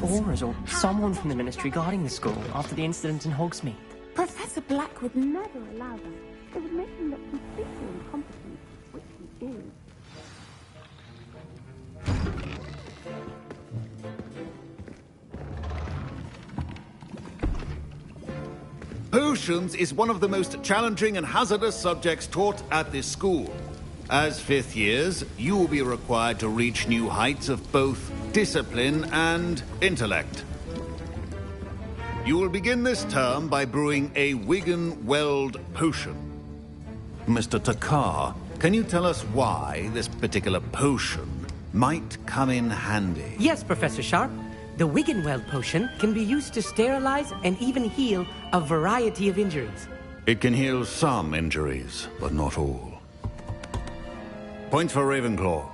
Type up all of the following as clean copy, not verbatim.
the Aurors or someone from the Ministry guarding the school after the incident in Hogsmeade. Professor Black would never allow that. It would make him look completely incompetent, which he is. Potions is one of the most challenging and hazardous subjects taught at this school. As fifth years, you will be required to reach new heights of both discipline and intellect. You will begin this term by brewing a Wigan-Weld potion. Mr. Takar, can you tell us why this particular potion might come in handy? Yes, Professor Sharp. The Wigan-Weld potion can be used to sterilize and even heal a variety of injuries. It can heal some injuries, but not all. Points for Ravenclaw.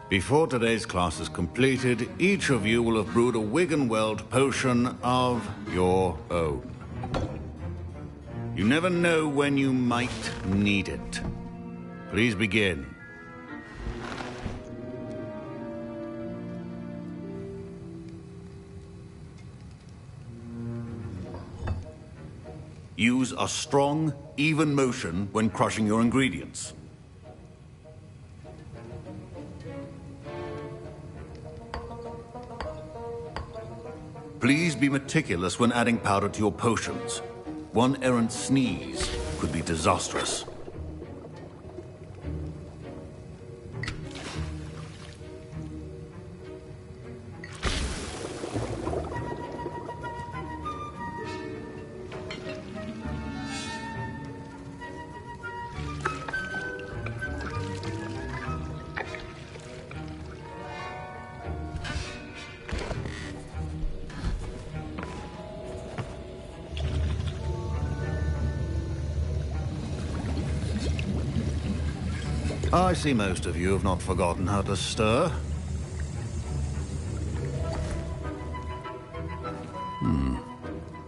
Before today's class is completed, each of you will have brewed a Wigan-Weld potion of your own. You never know when you might need it. Please begin. Use a strong, even motion when crushing your ingredients. Please be meticulous when adding powder to your potions. One errant sneeze could be disastrous. I see most of you have not forgotten how to stir.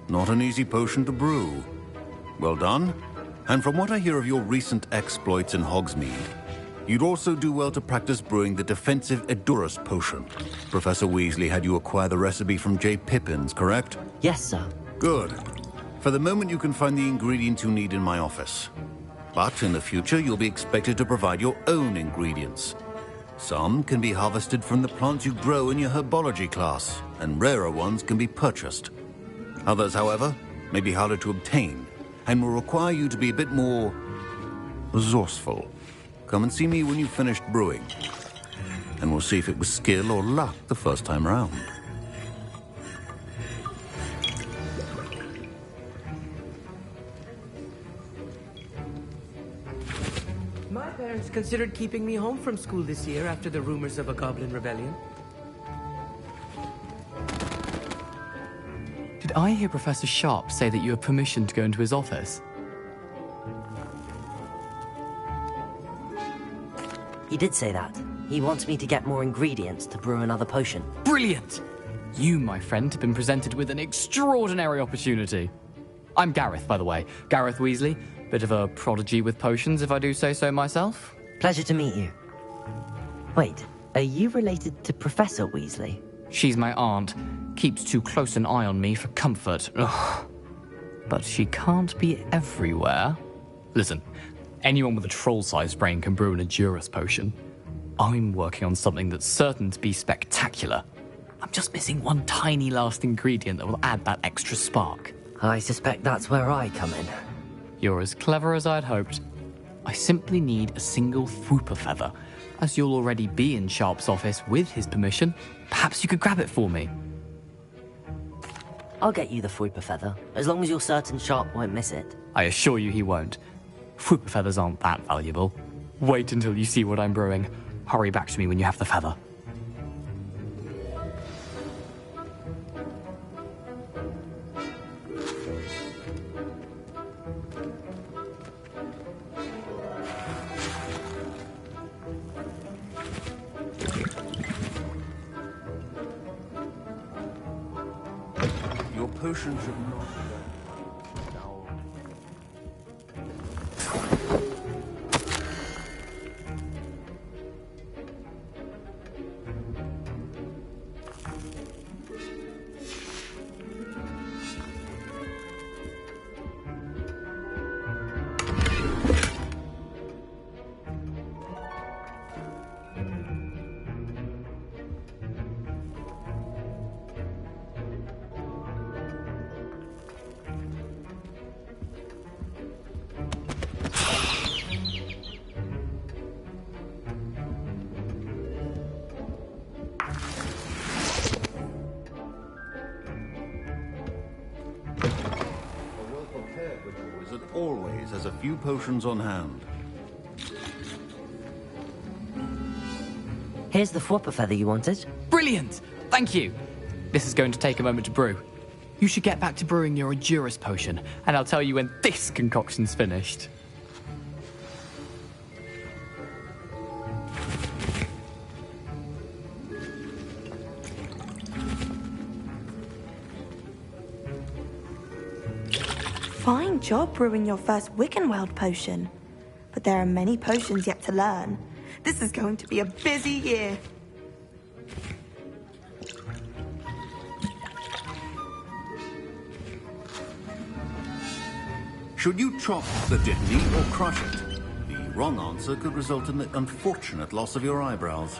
Not an easy potion to brew. Well done. And from what I hear of your recent exploits in Hogsmeade, you'd also do well to practice brewing the defensive Edurus potion. Professor Weasley had you acquire the recipe from J. Pippin's, correct? Yes, sir. Good. For the moment, you can find the ingredients you need in my office. But in the future, you'll be expected to provide your own ingredients. Some can be harvested from the plants you grow in your herbology class, and rarer ones can be purchased. Others, however, may be harder to obtain, and will require you to be a bit more resourceful. Come and see me when you've finished brewing, and we'll see if it was skill or luck the first time around. My parents considered keeping me home from school this year after the rumors of a goblin rebellion. Did I hear Professor Sharp say that you have permission to go into his office? He did say that. He wants me to get more ingredients to brew another potion. Brilliant! You, my friend, have been presented with an extraordinary opportunity. I'm Gareth, by the way. Gareth Weasley. Bit of a prodigy with potions, if I do say so myself. Pleasure to meet you. Wait, are you related to Professor Weasley? She's my aunt. Keeps too close an eye on me for comfort. Ugh. But she can't be everywhere. Listen, anyone with a troll-sized brain can brew an Edurus potion. I'm working on something that's certain to be spectacular. I'm just missing one tiny last ingredient that will add that extra spark. I suspect that's where I come in. You're as clever as I'd hoped. I simply need a single Fwooper feather. As you'll already be in Sharp's office with his permission, perhaps you could grab it for me. I'll get you the Fwooper feather, as long as you're certain Sharp won't miss it. I assure you he won't. Fwooper feathers aren't that valuable. Wait until you see what I'm brewing. Hurry back to me when you have the feather. Your potion should not... The wizard always has a few potions on hand. Here's the flopper feather you wanted. Brilliant! Thank you! This is going to take a moment to brew. You should get back to brewing your Endurus potion, and I'll tell you when this concoction's finished. Fine job brewing your first Wickenweld potion. But there are many potions yet to learn. This is going to be a busy year. Should you chop the dittany or crush it? The wrong answer could result in the unfortunate loss of your eyebrows.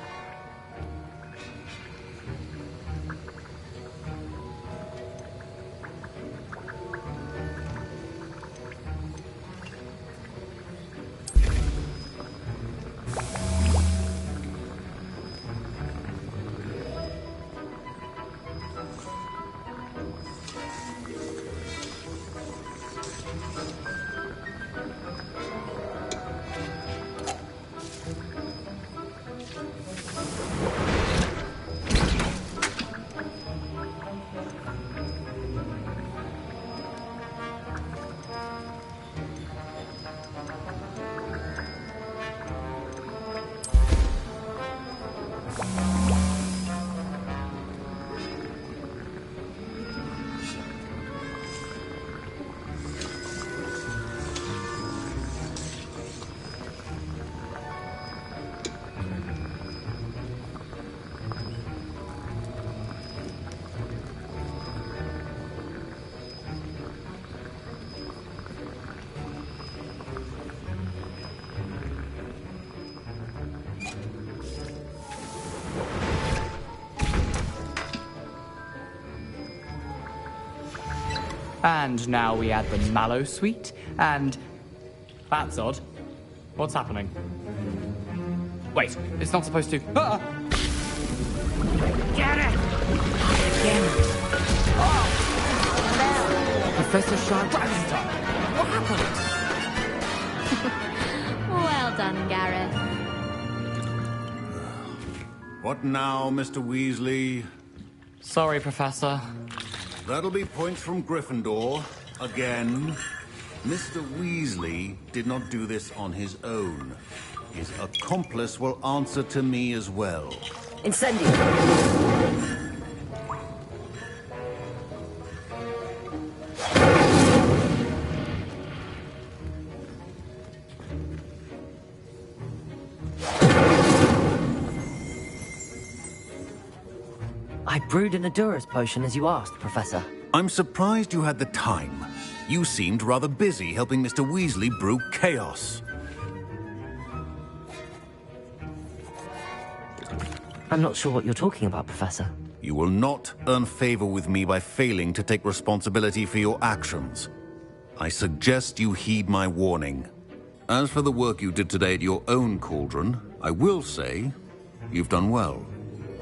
And now we add the mallow sweet, and... That's odd. What's happening? Wait, it's not supposed to... Ah! Get it! Again. Oh. Professor Sharp. What happened? Well done, Gareth. What now, Mr. Weasley? Sorry, Professor. That'll be points from Gryffindor. Again. Mr. Weasley did not do this on his own. His accomplice will answer to me as well. Incendio! I brewed an Endurus potion as you asked, Professor. I'm surprised you had the time. You seemed rather busy helping Mr. Weasley brew chaos. I'm not sure what you're talking about, Professor. You will not earn favor with me by failing to take responsibility for your actions. I suggest you heed my warning. As for the work you did today at your own cauldron, I will say you've done well.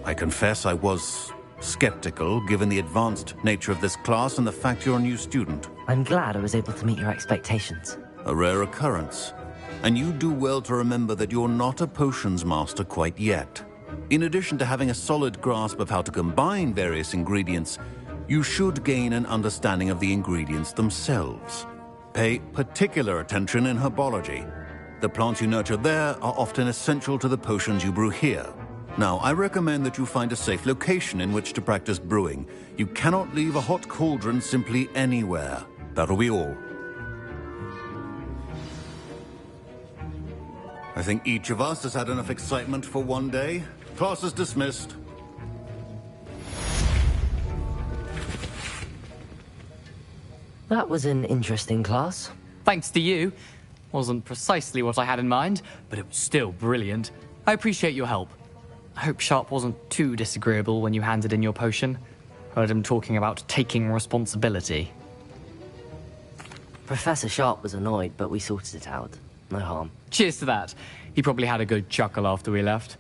I confess I was skeptical, given the advanced nature of this class and the fact you're a new student. I'm glad I was able to meet your expectations. A rare occurrence. And you do well to remember that you're not a potions master quite yet. In addition to having a solid grasp of how to combine various ingredients, you should gain an understanding of the ingredients themselves. Pay particular attention in herbology. The plants you nurture there are often essential to the potions you brew here. Now, I recommend that you find a safe location in which to practice brewing. You cannot leave a hot cauldron simply anywhere. That'll be all. I think each of us has had enough excitement for one day. Class is dismissed. That was an interesting class. Thanks to you. Wasn't precisely what I had in mind, but it was still brilliant. I appreciate your help. I hope Sharp wasn't too disagreeable when you handed in your potion. Heard him talking about taking responsibility. Professor Sharp was annoyed, but we sorted it out. No harm. Cheers to that. He probably had a good chuckle after we left.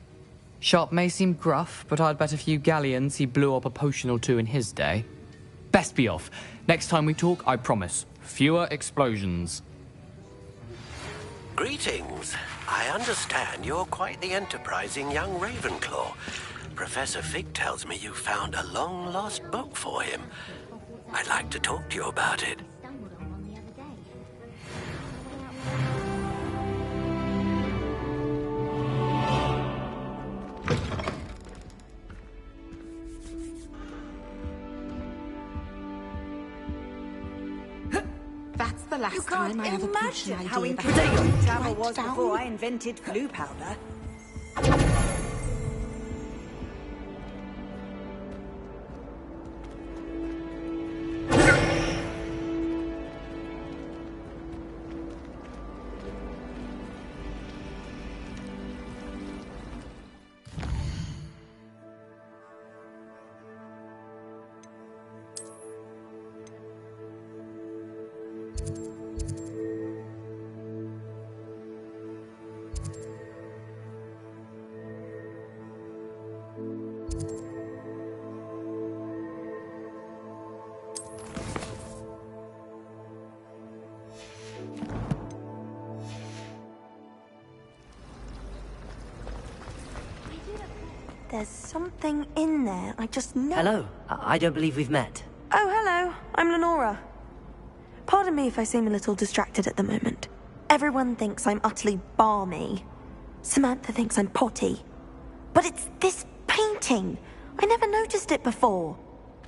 Sharp may seem gruff, but I'd bet a few galleons he blew up a potion or two in his day. Best be off. Next time we talk, I promise, fewer explosions. Greetings. I understand you're quite the enterprising young Ravenclaw. Professor Fig tells me you found a long-lost book for him. I'd like to talk to you about it. That's the last time I have a potion idea. How incredible travel was before I invented blue powder. There's something in there. I just know. Hello. I don't believe we've met. Oh, hello. I'm Lenora. Pardon me if I seem a little distracted at the moment. Everyone thinks I'm utterly balmy. Samantha thinks I'm potty. But it's this painting. I never noticed it before.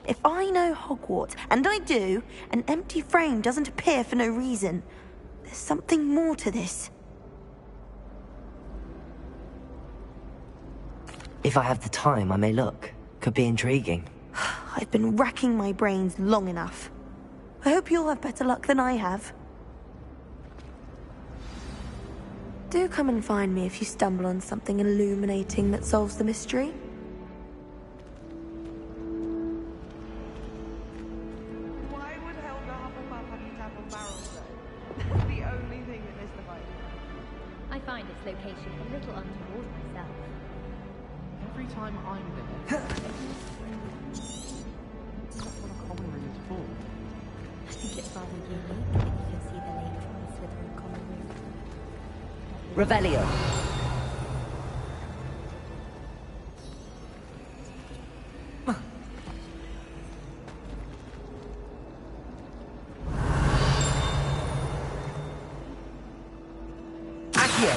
If I know Hogwarts, and I do, an empty frame doesn't appear for no reason. There's something more to this. If I have the time, I may look. Could be intriguing. I've been racking my brains long enough. I hope you'll have better luck than I have. Do come and find me if you stumble on something illuminating that solves the mystery. Why would Helga Hufflepuff have you tap on barrels though? That's the only thing that mystifies me. I find its location a little untoward myself. Every time I'm there, that's what a common room is for. I think it's rather unique that you can see the lake from the Slytherin common room. Revelio. Accio.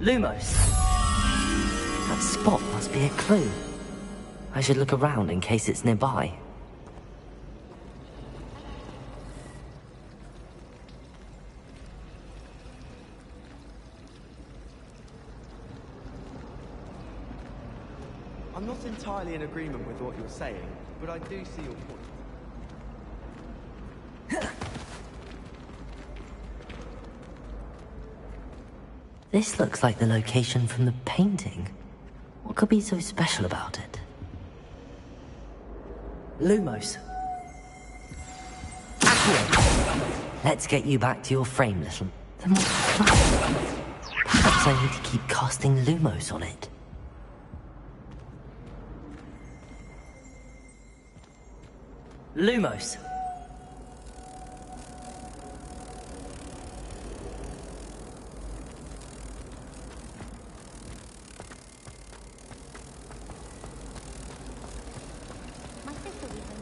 Lumos. That spot must be a clue. I should look around in case it's nearby. I'm not entirely in agreement with what you're saying, but I do see your point. This looks like the location from the painting. What could be so special about it? Lumos. Accio. Let's get you back to your frame, little. Then what? Perhaps I need to keep casting Lumos on it. Lumos. My sister even.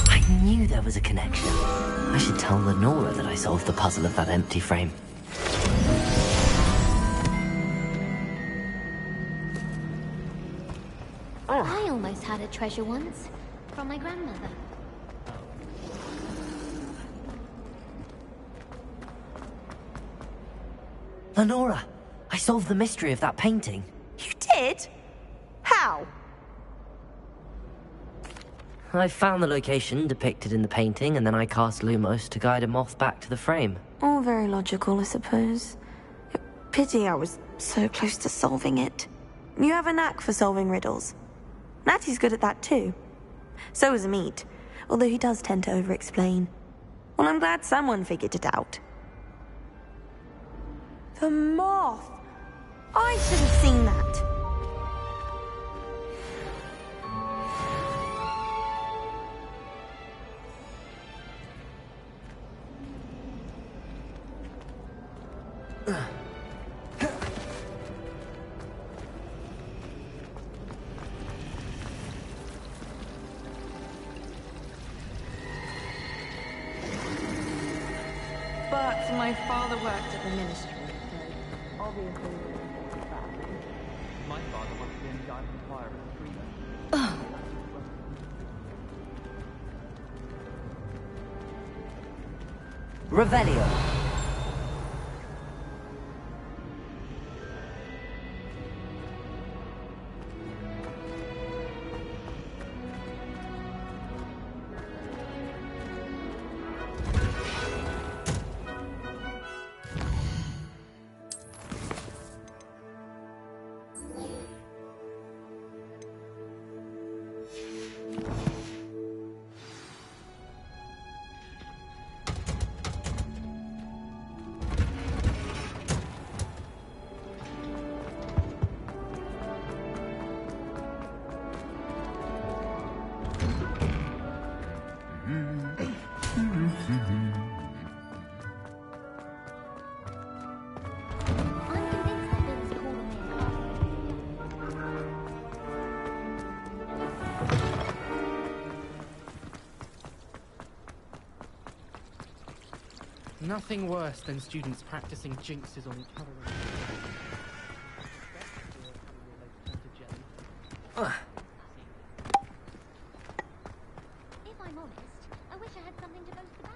I knew there was a connection. I should tell Lenora that I solved the puzzle of that empty frame. I almost had a treasure once, from my grandmother. Lenora, I solved the mystery of that painting. You did? How? I found the location depicted in the painting, and then I cast Lumos to guide a moth back to the frame. All very logical, I suppose. Pity I was so close to solving it. You have a knack for solving riddles. Natty's good at that too. So is Amit, although he does tend to over-explain. Well, I'm glad someone figured it out. The moth! I should have seen that. But my father worked at the ministry, so obviously it's bad. My father wants to be in Diamond Fire and Freedom. Revelio. Nothing worse than students practicing jinxes on each other. If I'm honest, I wish I had something to boast about.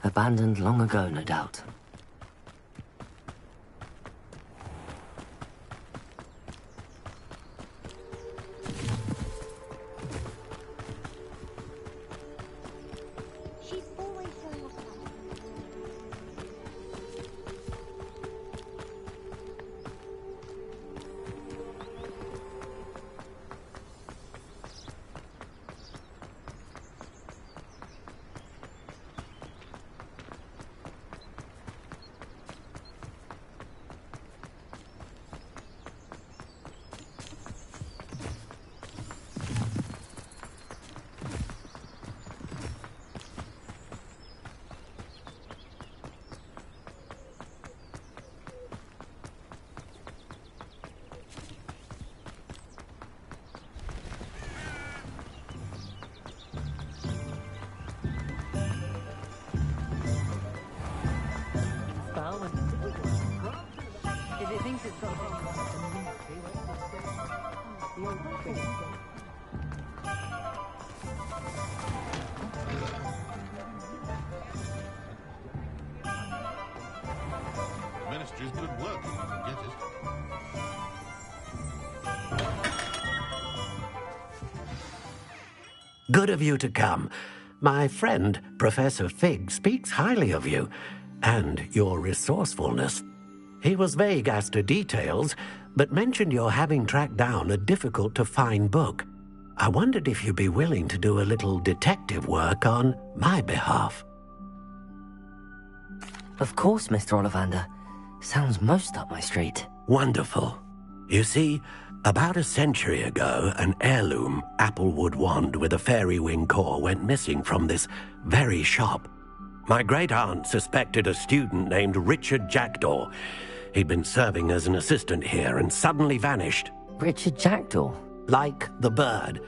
Abandoned long ago, no doubt. She's always showing off about it. his good work if I can get it. Good of you to come. My friend, Professor Fig, speaks highly of you and your resourcefulness. He was vague as to details, but mentioned your having tracked down a difficult-to-find book. I wondered if you'd be willing to do a little detective work on my behalf. Of course, Mr. Ollivander. Sounds most up my street. Wonderful. You see, about a century ago, an heirloom applewood wand with a fairy wing core went missing from this very shop. My great-aunt suspected a student named Richard Jackdaw. He'd been serving as an assistant here and suddenly vanished. Richard Jackdaw? Like the bird.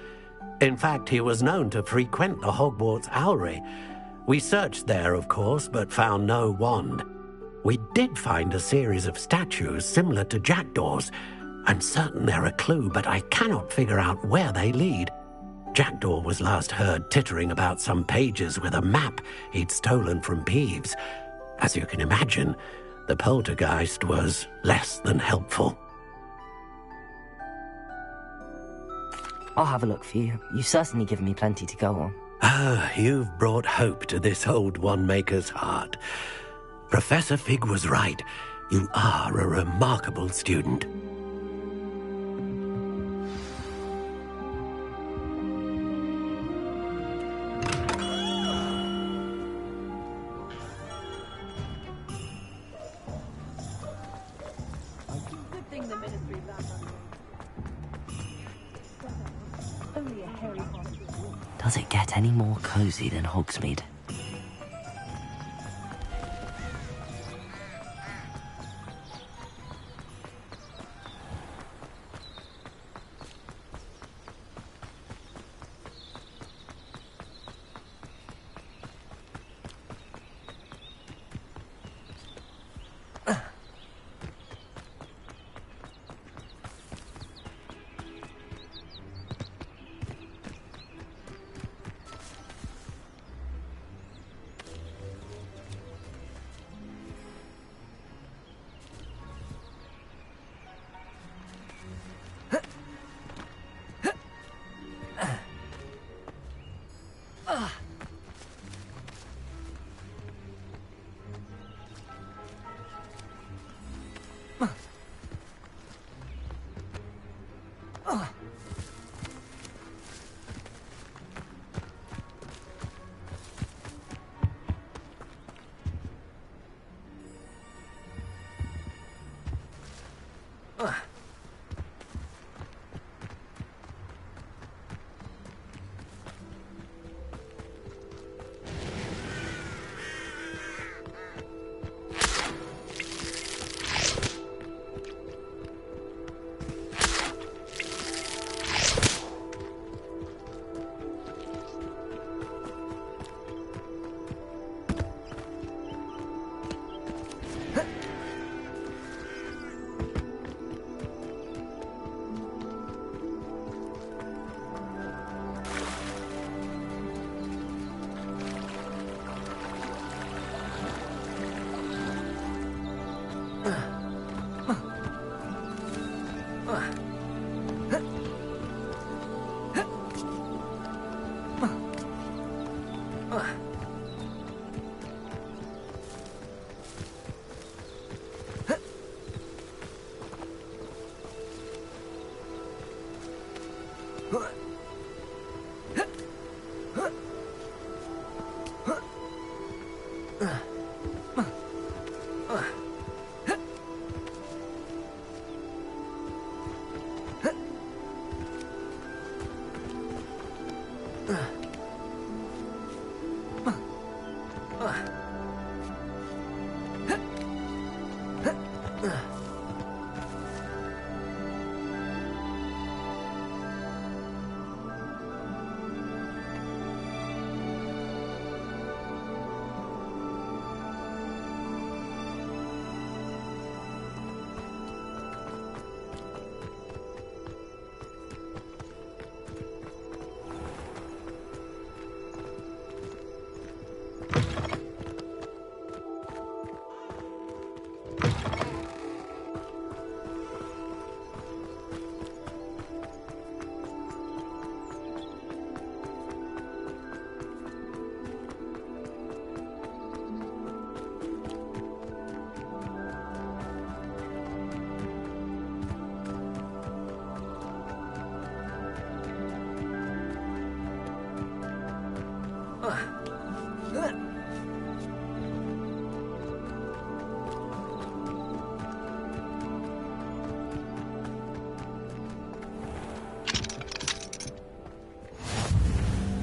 In fact, he was known to frequent the Hogwarts Owlery. We searched there, of course, but found no wand. We did find a series of statues similar to Jackdaw's. I'm certain they're a clue, but I cannot figure out where they lead. Jackdaw was last heard tittering about some pages with a map he'd stolen from Peeves. As you can imagine, the poltergeist was less than helpful. I'll have a look for you. You've certainly given me plenty to go on. Ah, you've brought hope to this old one-maker's heart. Professor Fig was right. You are a remarkable student. Good thing the ministry's that only a Harry Potter. Does it get any more cozy than Hogsmeade?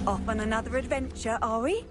Off on another adventure, are we?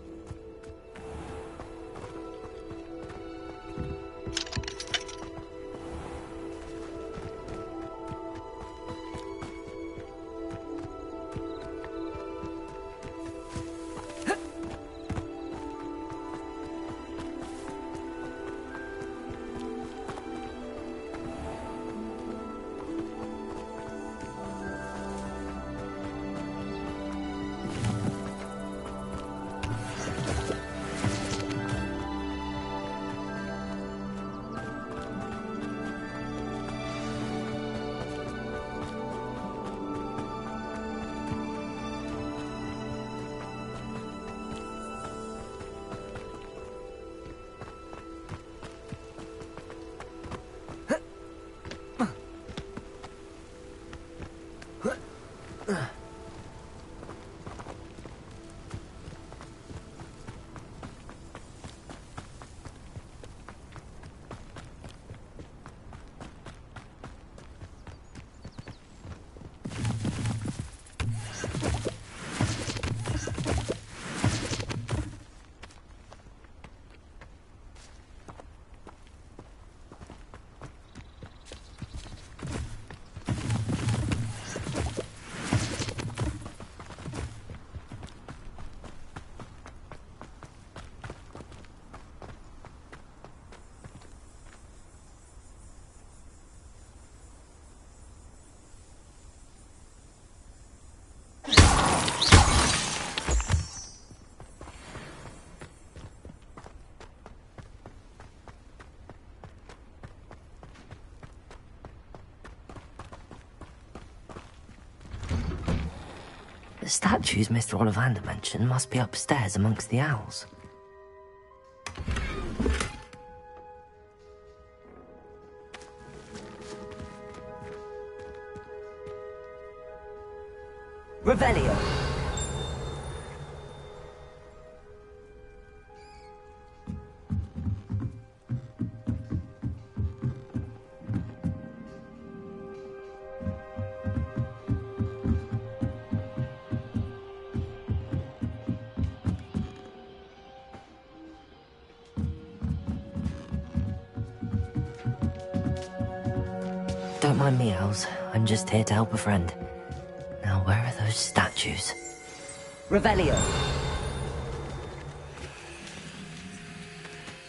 The statues Mr. Ollivander mentioned must be upstairs amongst the owls. Revelio! Don't mind me, owls. I'm just here to help a friend. Now, where are those statues? Revelio!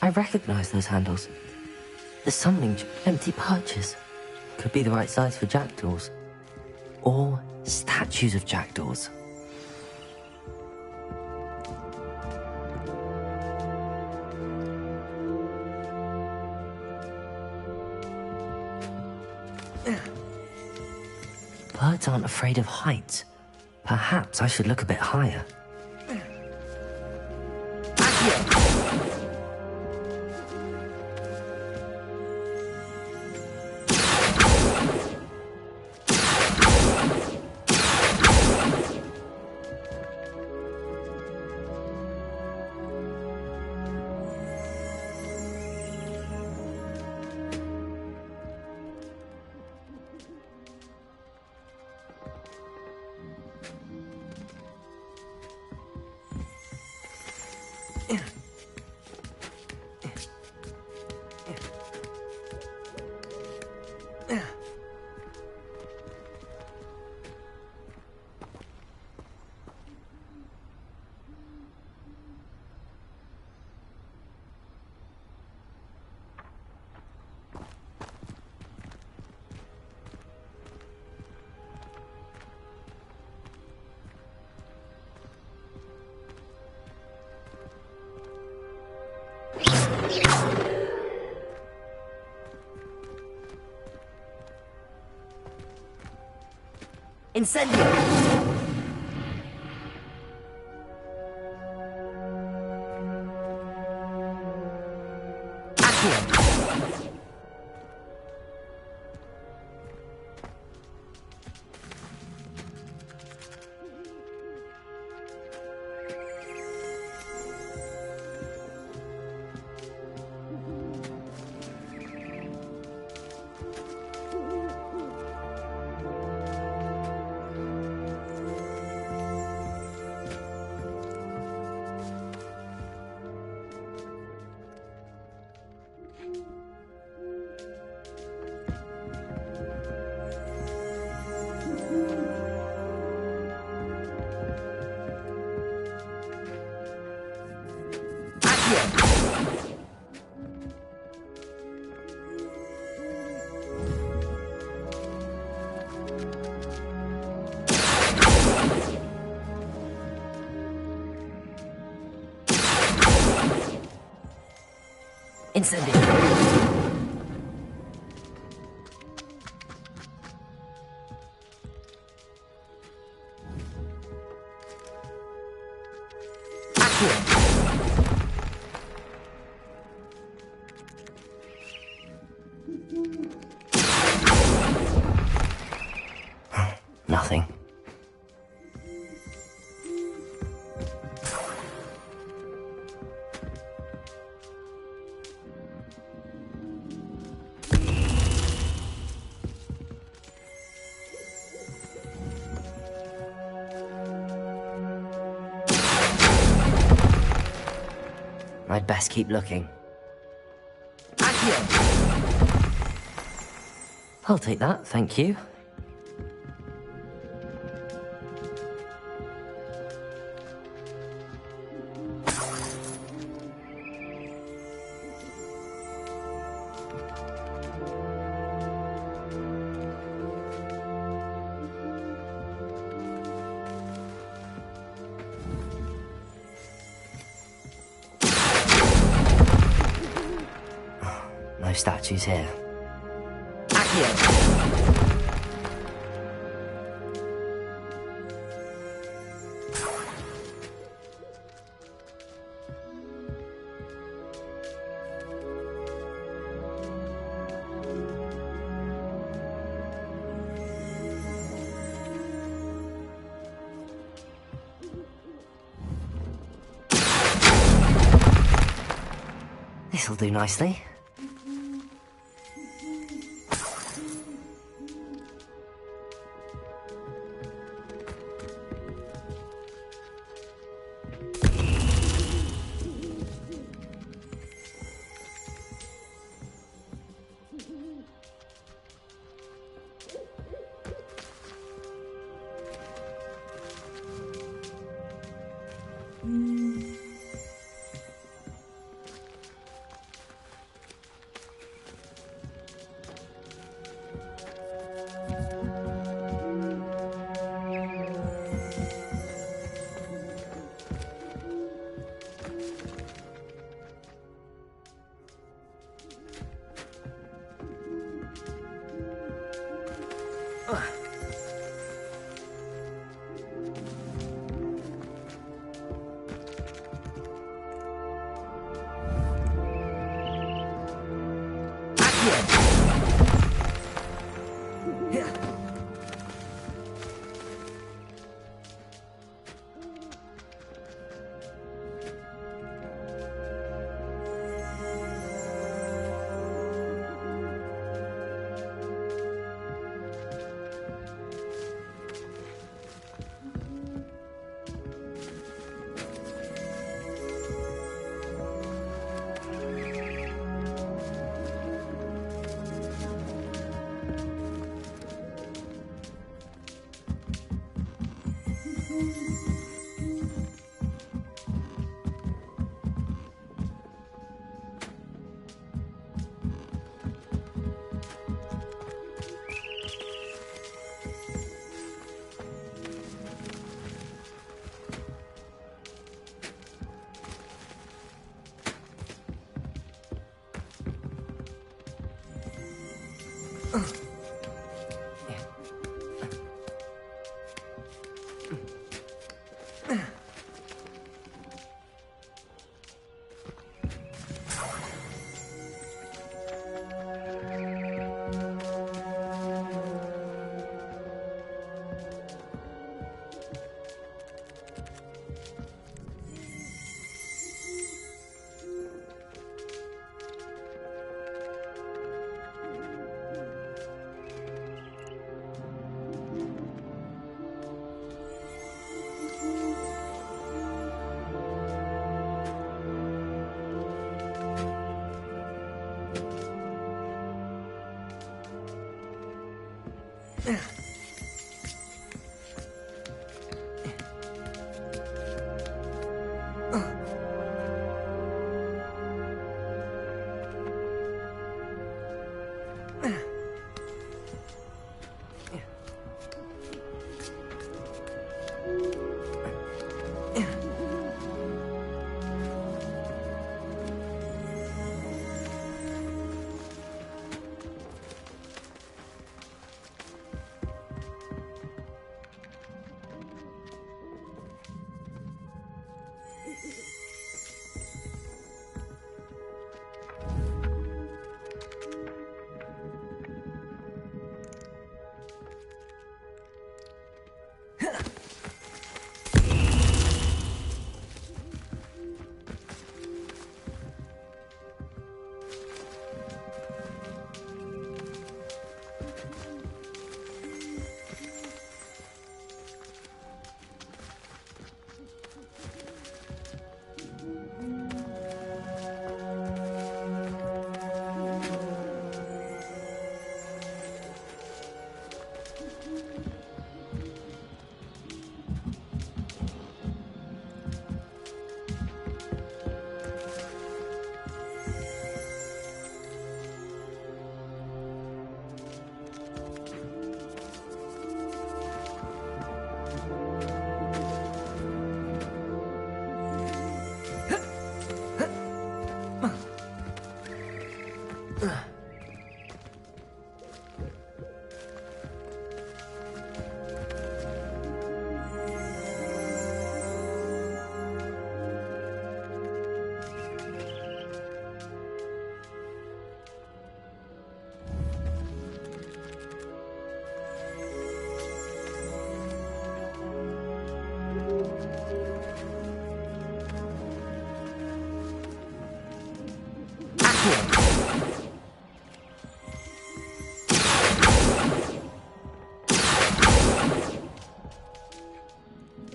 I recognize those handles. The summoning empty perches. Could be the right size for jackdaws. Or statues of jackdaws. Birds aren't afraid of heights. Perhaps I should look a bit higher. Incendio! Incendio. Nothing. I'd best keep looking. I'll take that, thank you. No statues here. This'll do nicely.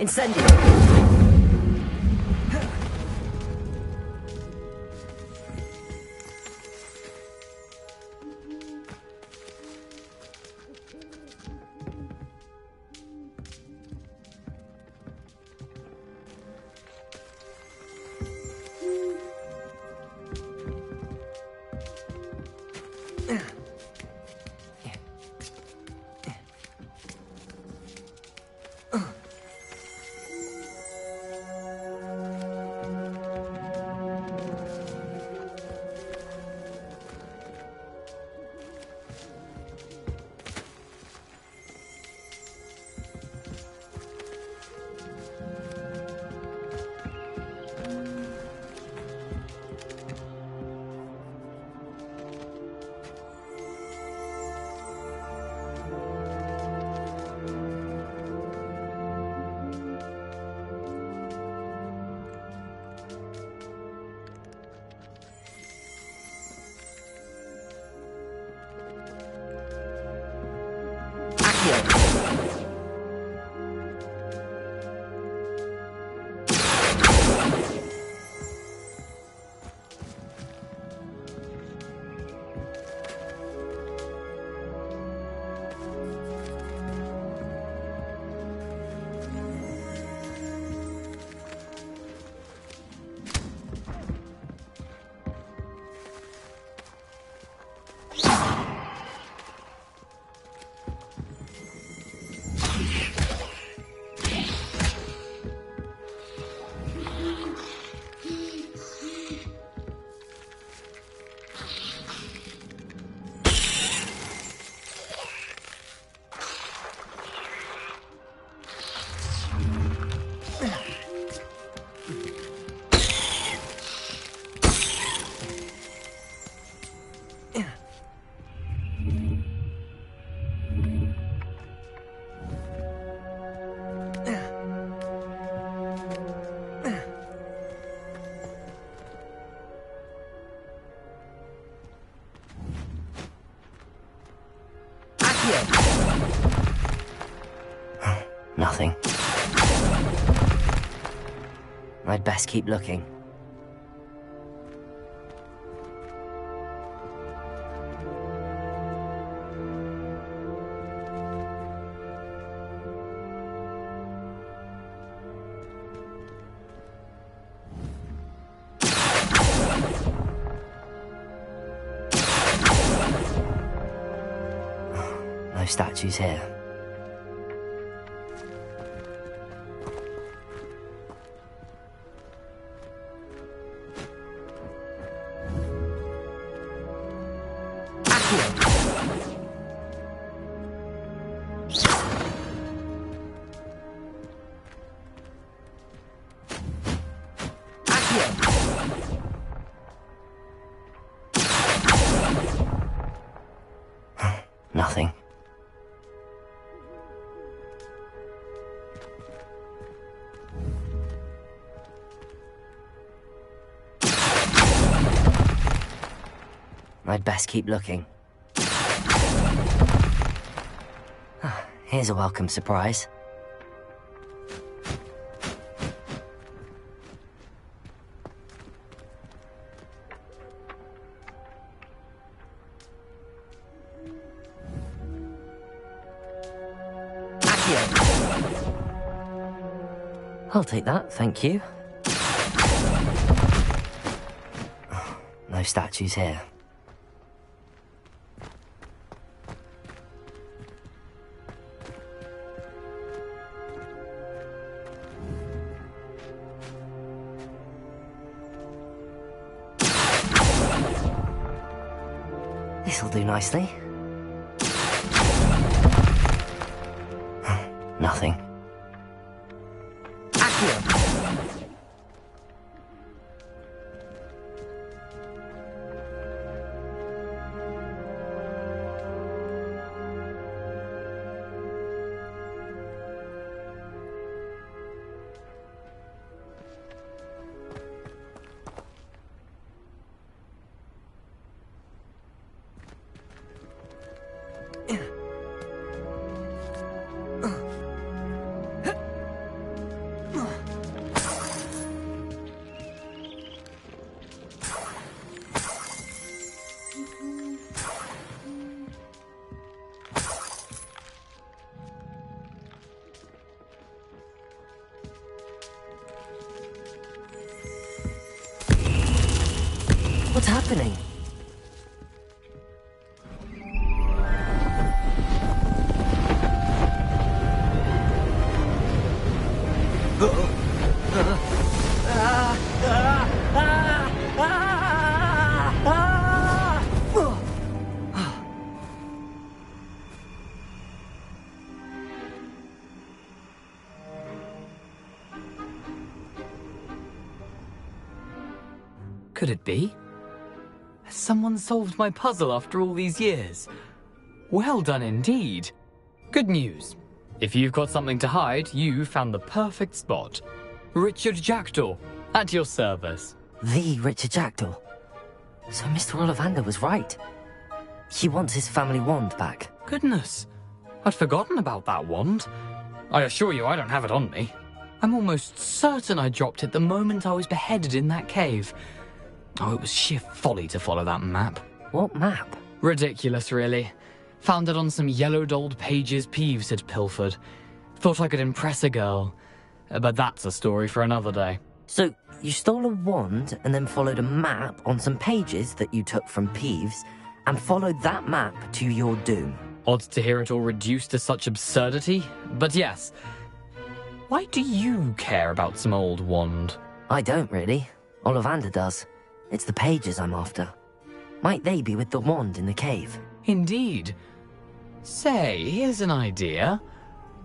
Incendio! Nothing. I'd best keep looking. No statues here. Nothing. I'd best keep looking. Here's a welcome surprise. I'll take that, thank you. No statues here. This'll do nicely. Nothing. What's happening? Could it be? Has someone solved my puzzle after all these years? Well done indeed. Good news. If you've got something to hide, you found the perfect spot. Richard Jackdaw, at your service. The Richard Jackdaw. So Mr. Ollivander was right. He wants his family wand back. Goodness, I'd forgotten about that wand. I assure you I don't have it on me. I'm almost certain I dropped it the moment I was beheaded in that cave. Oh, it was sheer folly to follow that map. What map? Ridiculous, really. Found it on some yellowed old pages Peeves had pilfered. Thought I could impress a girl. But that's a story for another day. So, you stole a wand and then followed a map on some pages that you took from Peeves and followed that map to your doom. Odd to hear it all reduced to such absurdity, but yes. Why do you care about some old wand? I don't really. Ollivander does. It's the pages I'm after. Might they be with the wand in the cave? Indeed. Say, here's an idea.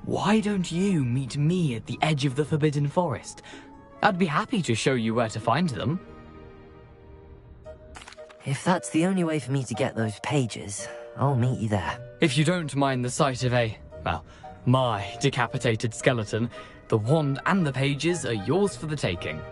Why don't you meet me at the edge of the Forbidden Forest? I'd be happy to show you where to find them. If that's the only way for me to get those pages, I'll meet you there. If you don't mind the sight of my decapitated skeleton, the wand and the pages are yours for the taking.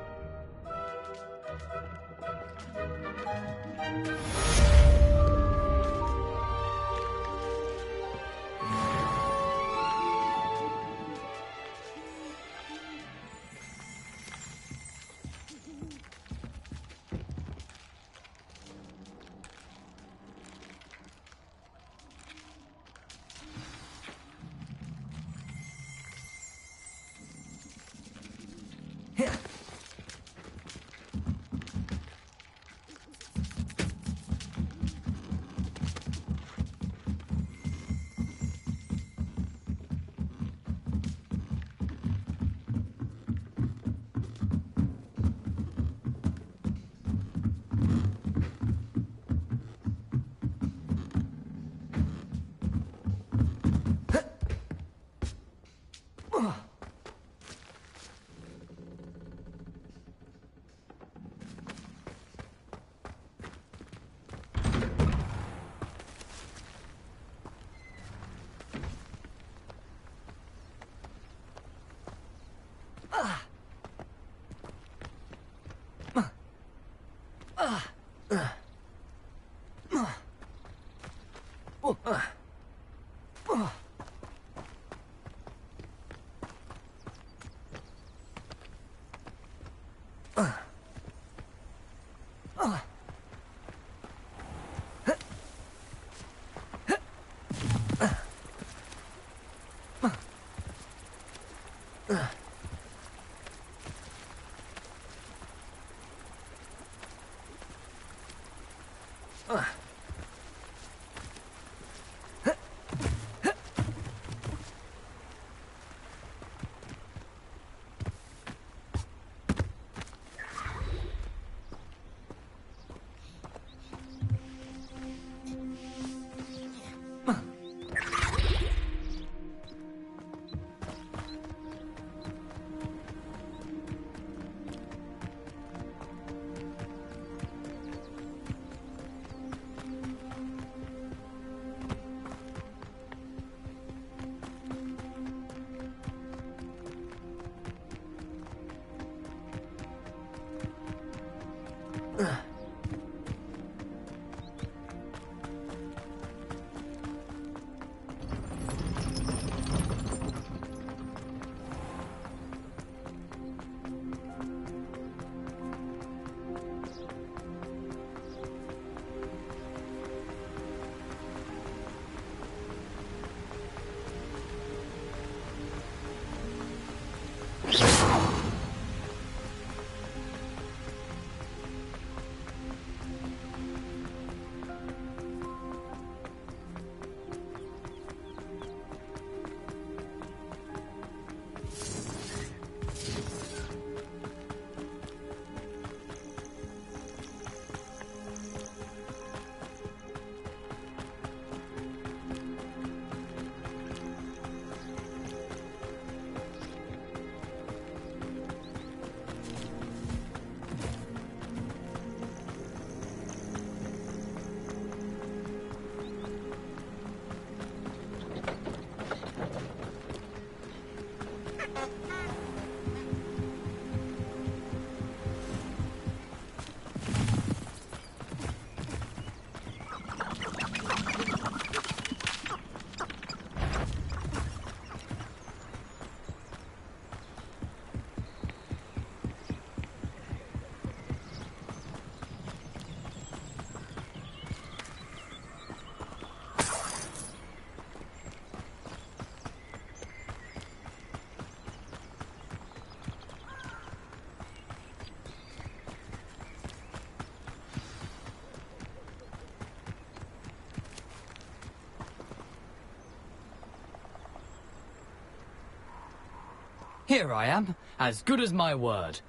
Here I am, as good as my word.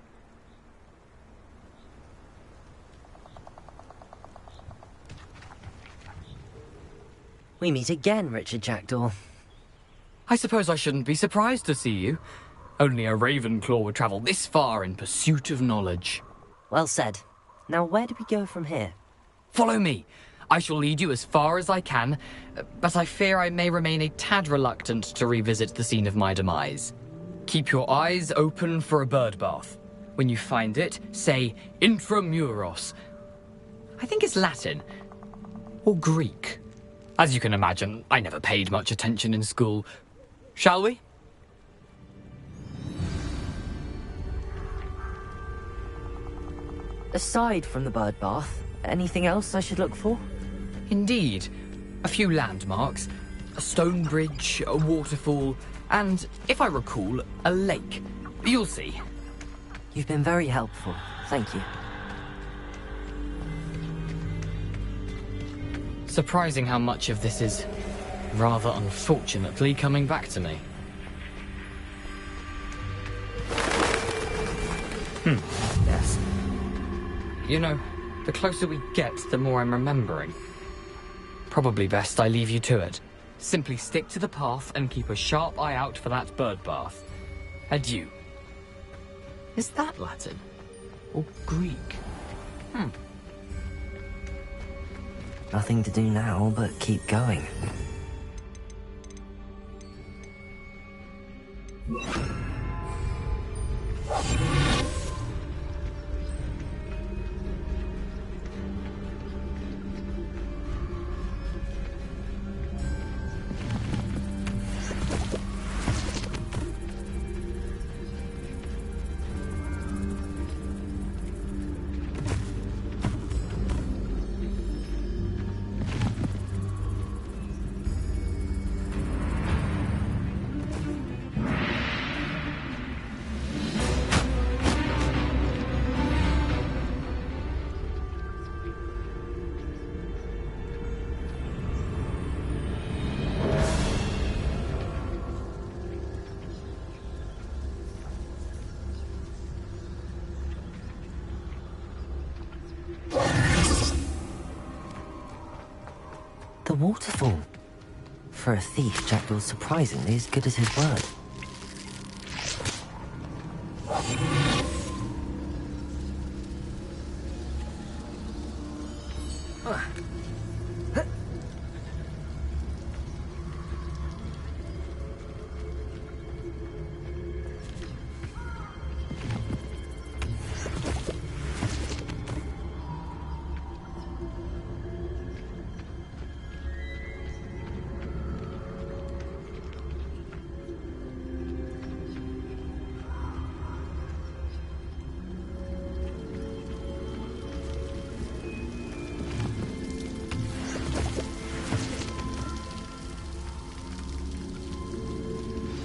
We meet again, Richard Jackdaw. I suppose I shouldn't be surprised to see you. Only a Ravenclaw would travel this far in pursuit of knowledge. Well said. Now where do we go from here? Follow me. I shall lead you as far as I can, but I fear I may remain a tad reluctant to revisit the scene of my demise. Keep your eyes open for a bird bath. When you find it, say intramuros. I think it's Latin. Or Greek. As you can imagine, I never paid much attention in school. Shall we? Aside from the bird bath, anything else I should look for? Indeed. A few landmarks. A stone bridge, a waterfall, and, if I recall, a lake. You'll see. You've been very helpful. Thank you. Surprising how much of this is, rather unfortunately, coming back to me. Yes. You know, the closer we get, the more I'm remembering. Probably best I leave you to it. Simply stick to the path and keep a sharp eye out for that bird bath. Adieu. Is that Latin? Or Greek? Nothing to do now but keep going. The waterfall. For a thief, Jackdaw's surprisingly as good as his word.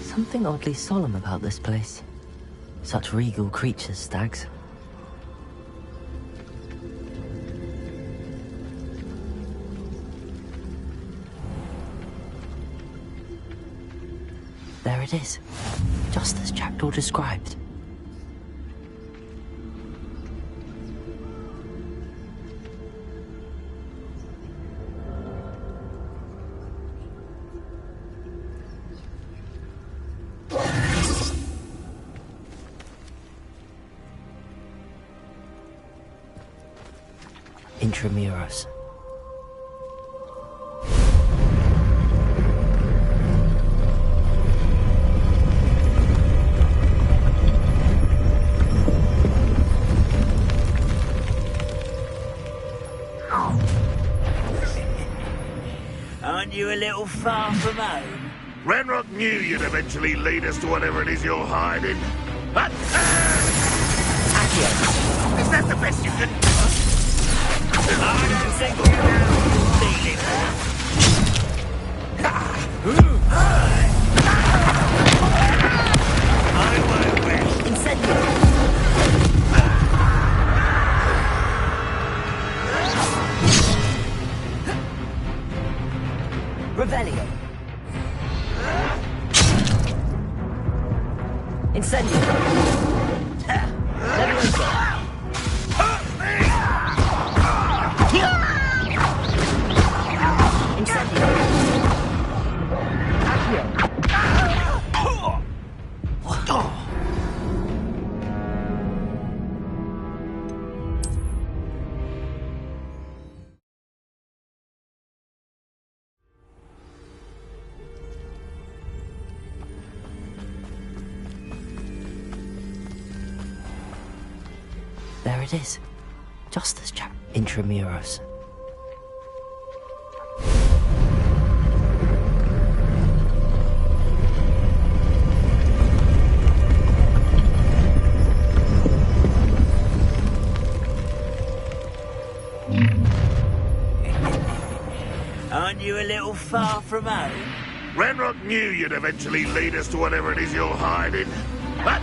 Something oddly solemn about this place. Such regal creatures, stags. There it is, just as Jackdaw described. Intramuros. Aren't you a little far from home? Ranrock knew you'd eventually lead us to whatever it is you're hiding. But... Is that the best you can... I don't think you know leading. I won't rest. Incendio! Revelio! Incendio! Levioso! Incendio! Accio! There it is. Just as chap Intramuros. Aren't you a little far from home? Ranrock knew you'd eventually lead us to whatever it is you're hiding. But...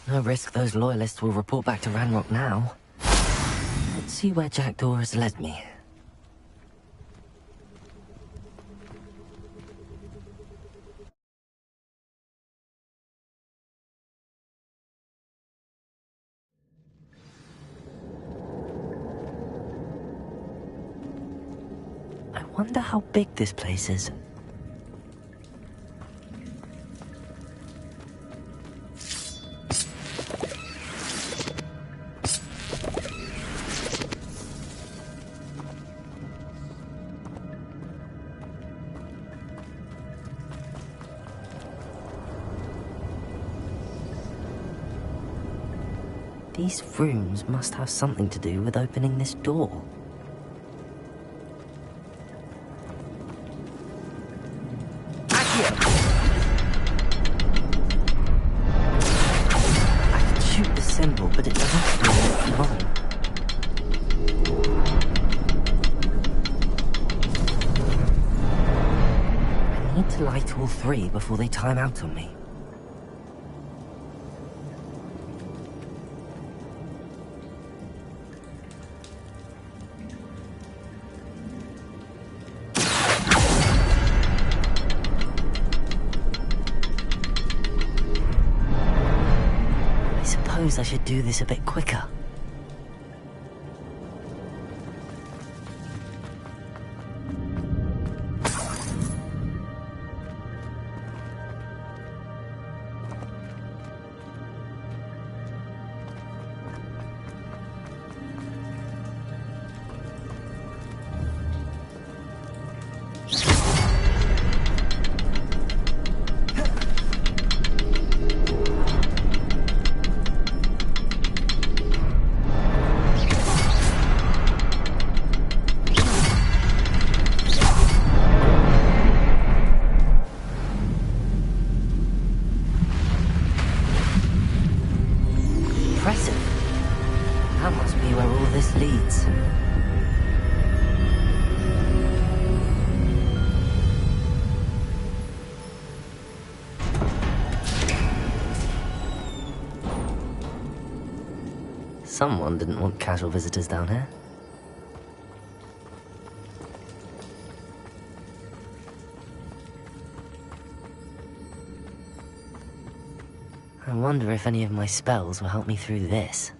No risk those loyalists will report back to Ranrock now. Let's see where Jackdaw has led me. I wonder how big this place is. These rooms must have something to do with opening this door. I can shoot the symbol, but it doesn't feel wrong. I need to light all three before they time out on me. I should do this a bit quicker. That must be where all this leads. Someone didn't want casual visitors down here. I wonder if any of my spells will help me through this.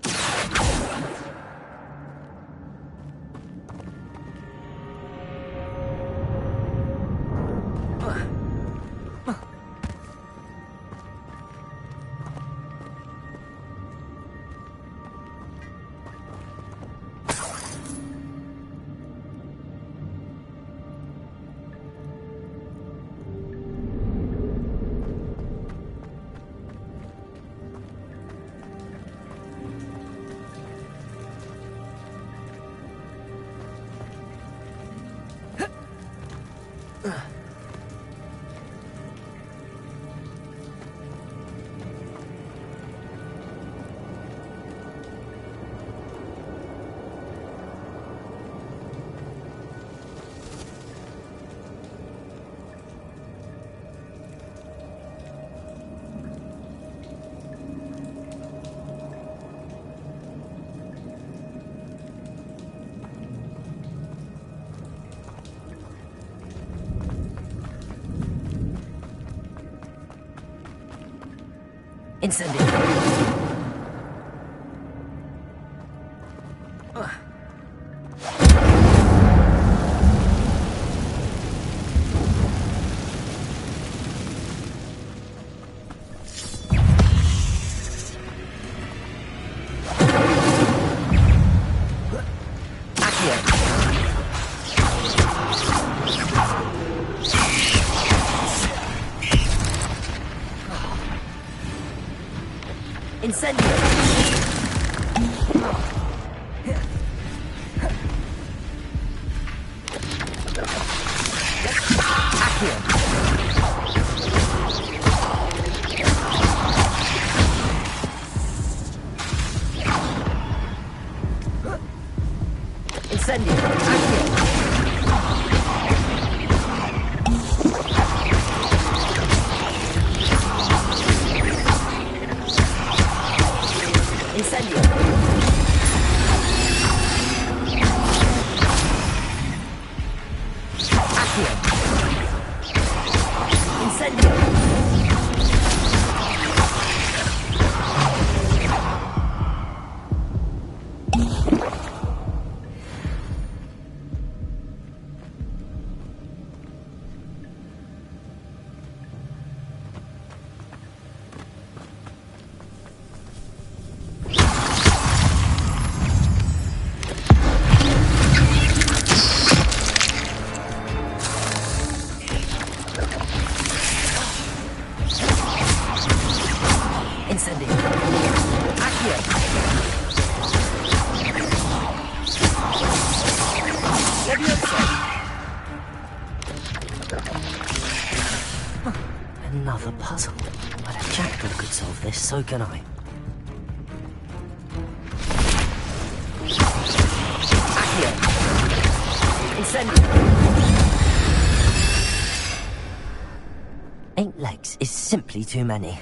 Incendio. Another puzzle. But if Jackdaw could solve this, so can I. Accio! Incendio! 8 legs is simply too many.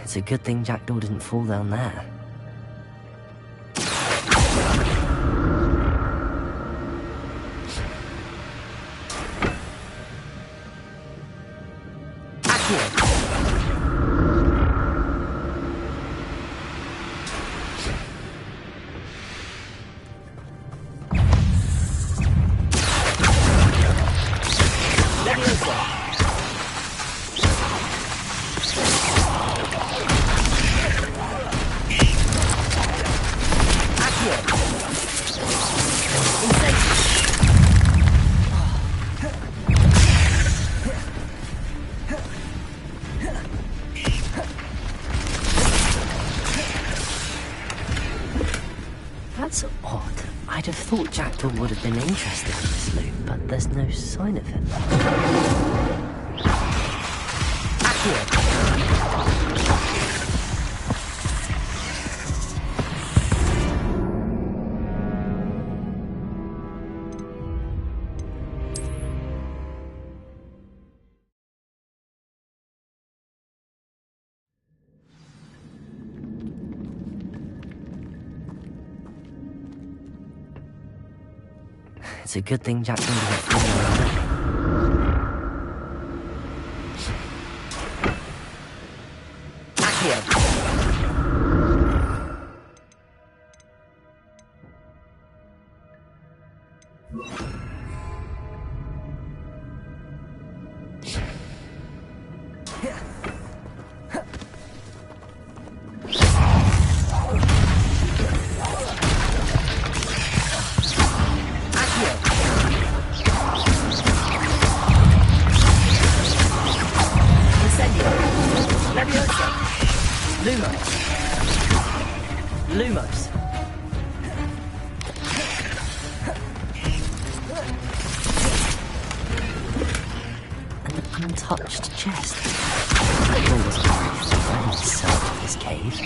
It's a good thing Jackdaw didn't fall down there. That's odd. I'd have thought Jackdaw would have been interested in this loot, but there's no sign of him. Accio! It's a good thing Jackson didn't fall down there. Accio! Lumos. An untouched chest. It was very inside this cave.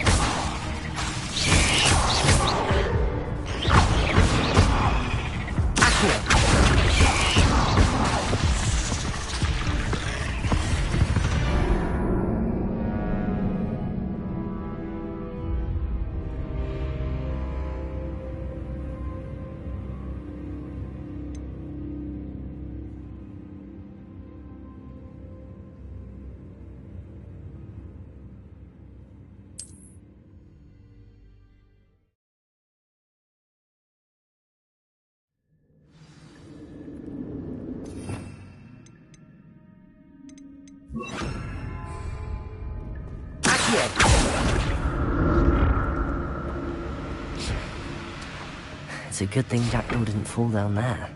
It's a good thing Jackdaw didn't fall down there.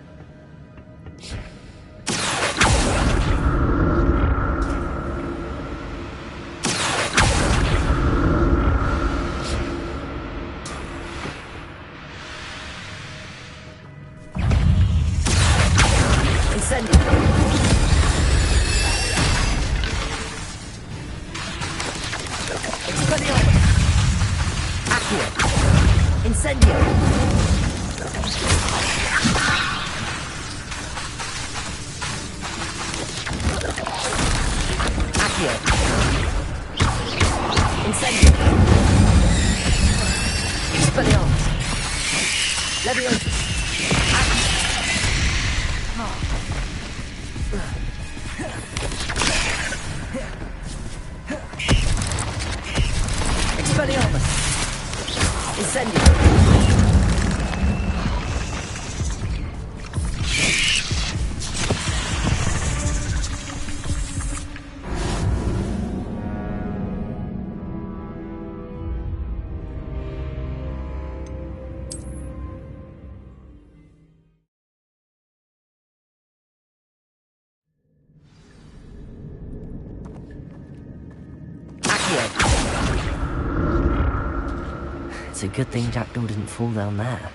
It's a good thing Jackdaw didn't fall down there.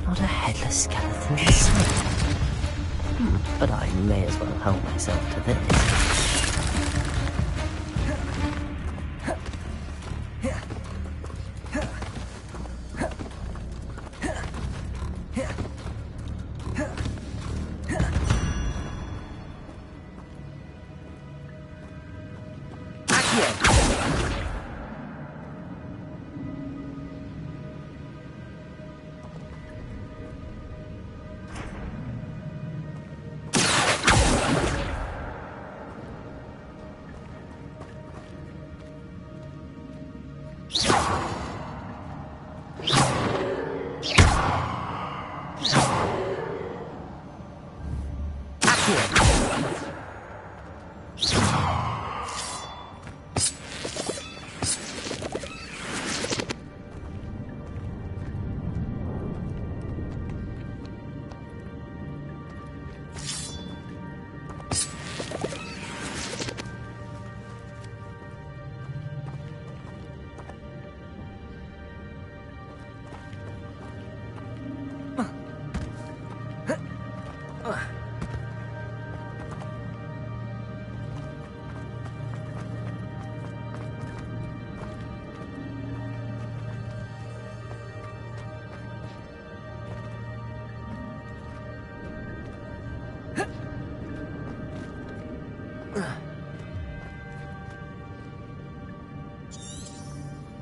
Not a headless skeleton in sight. But I may as well help myself to this.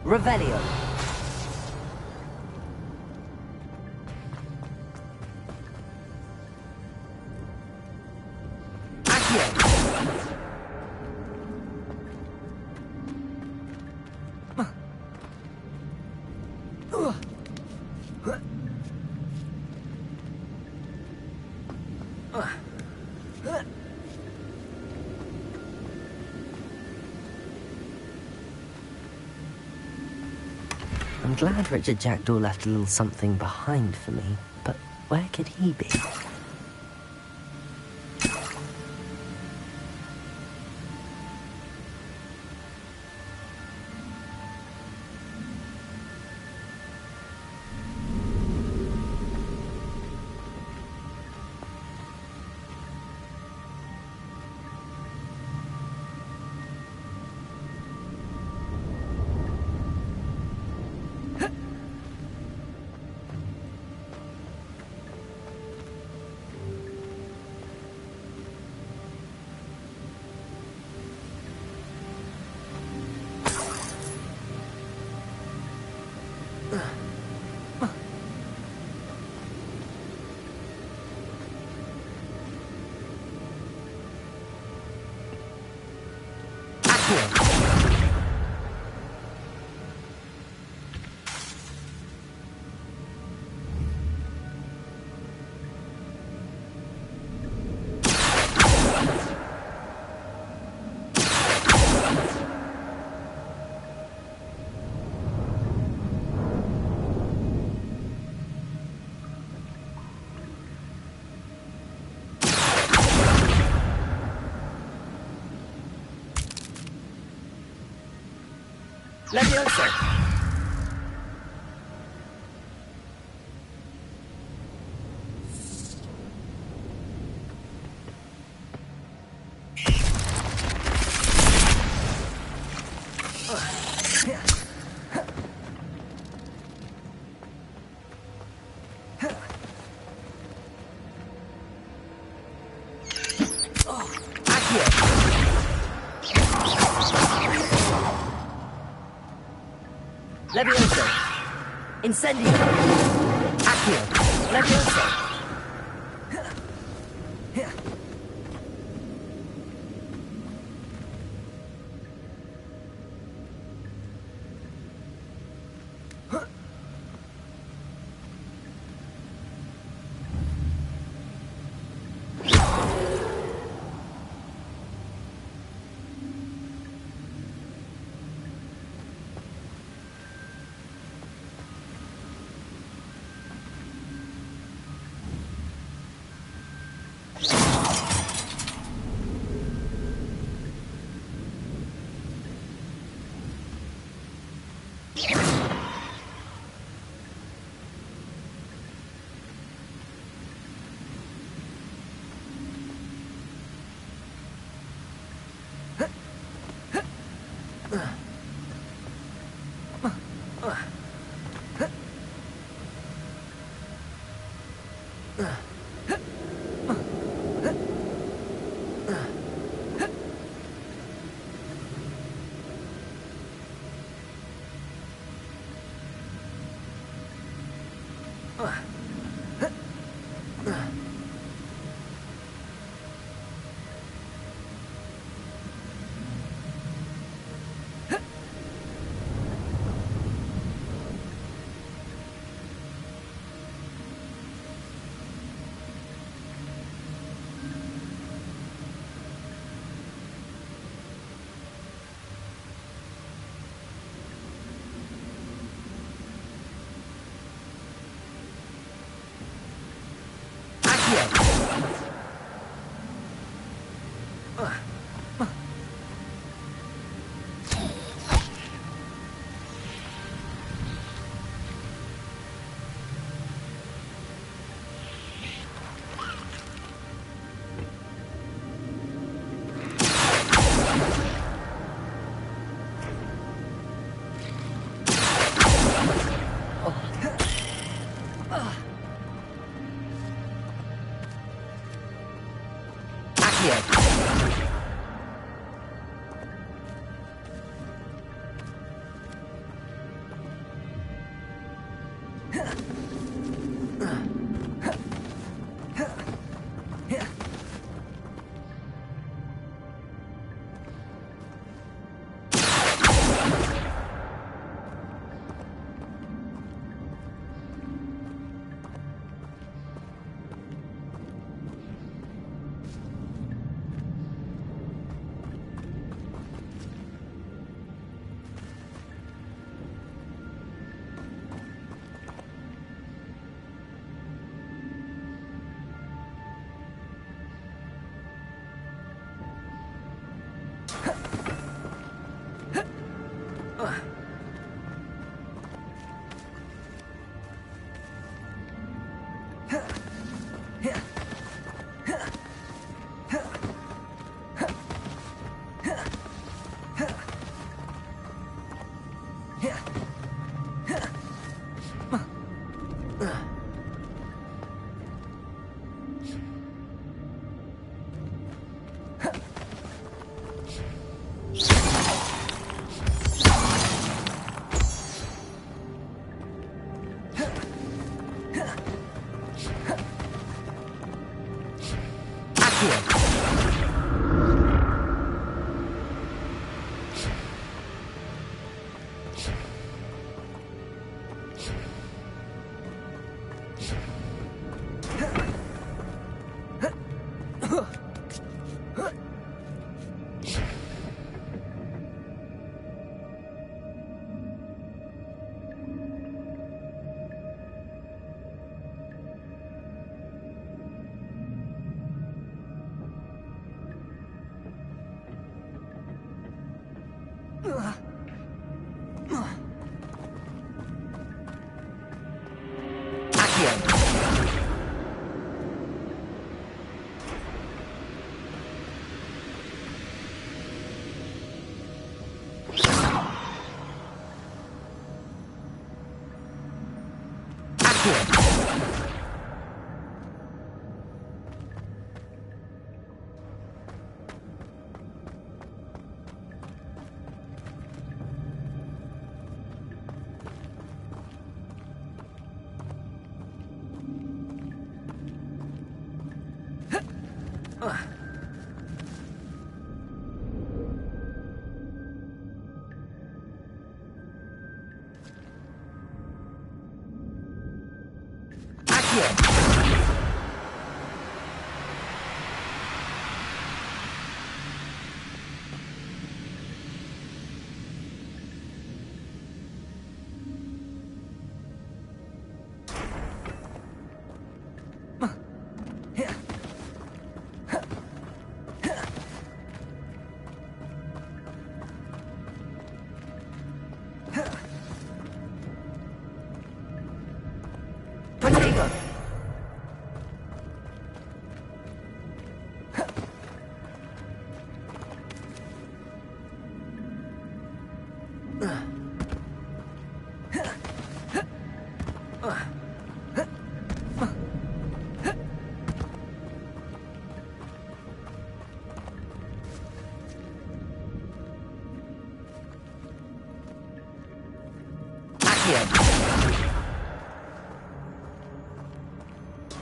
Revelio. I'm glad Richard Jackdaw left a little something behind for me, but where could he be? Levioso! Levioso. Incendio. Accio. Levioso.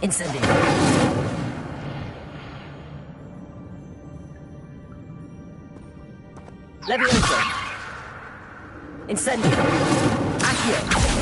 Incendio. Levioso. Incendio. Accio.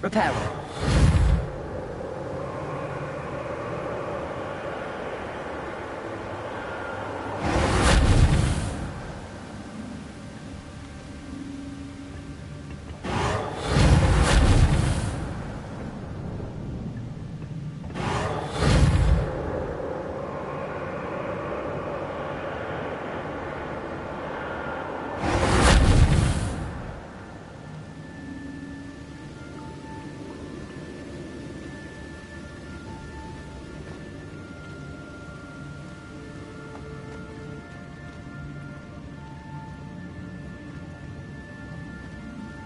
Repair.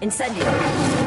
Incendio.